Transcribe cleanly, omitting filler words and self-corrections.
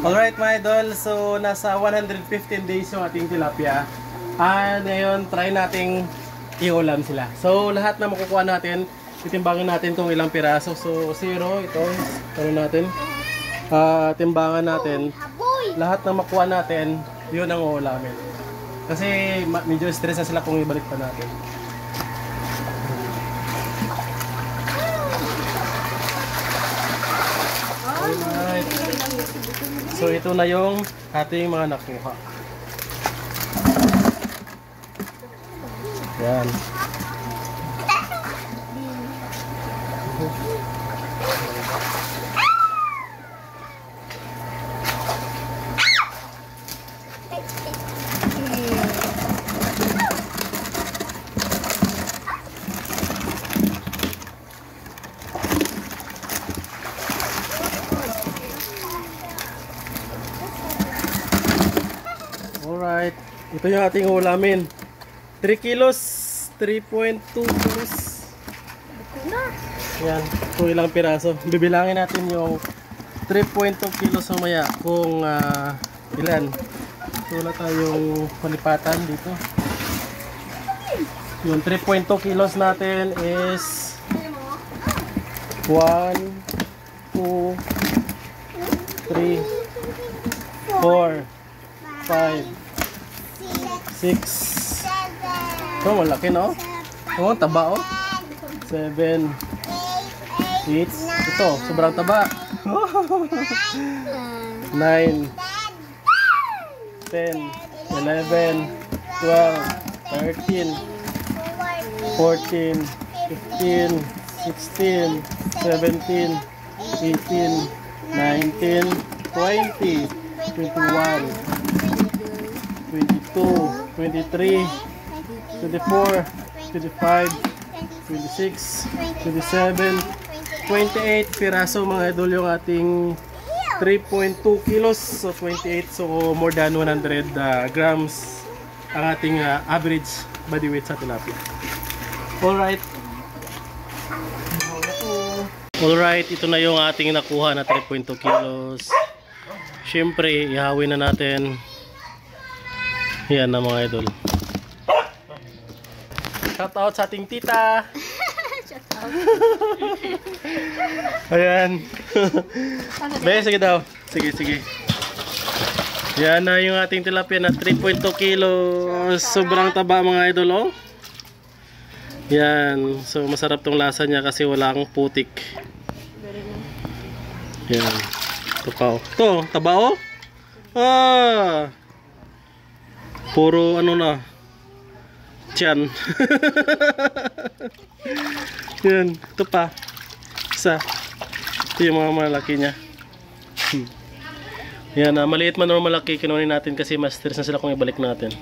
Alright mga idol, so nasa 115 days yung ating tilapia. And ngayon, try nating iulam sila. So lahat na makukuha natin, titimbangin natin kung ilang piraso. So 0, ito, ano natin, timbangan natin. Lahat na makuha natin, yun ang uulamin. Kasi medyo stress na sila kung ibalik pa natin. Alright. So ito na yung ating mga nakuha. Yan. Alright, ito yung ating ulamin. 3 kilos, 3.2 kilos. Yan, kung ilang piraso. Bibilangin natin yung 3.2 kilos mamaya kung ilan. So wala tayong palipatan dito. Yung 3.2 kilos natin is 1, 2, 3, 4, 5, 6. Oh, malaki no? Oh, taba oh. 7, 8. Ito, sobrang taba. 9, 10, 11, 12, 13, 14, 15, 16, 17, 18, 19, 20, 21, 22, 23, 24, 25, 26, 27, 28 piraso mga idol yung ating 3.2 kilos. So 28, so more than 100 grams ang ating average body weight sa tilapia. Alright, ito na yung ating nakuha na 3.2 kilos. Siyempre, ihawin na natin. Yan na mga idol. Shout out sa ating tita. Shout out. Ayan. Be, sige daw. Sige. Yan na yung ating tilapia na 3.2 kilos. Sobrang taba mga idol, oh. Yan. So masarap tong lasa niya kasi walang putik. Yan. Ito pa, oh. Ito, taba, oh. Puro ano na, tiyan. Yan, ito pa. Isa. Ito yung mga malaki niya. Yan, maliit man o malaki, kinunin natin kasi mas stress na sila kung ibalik natin.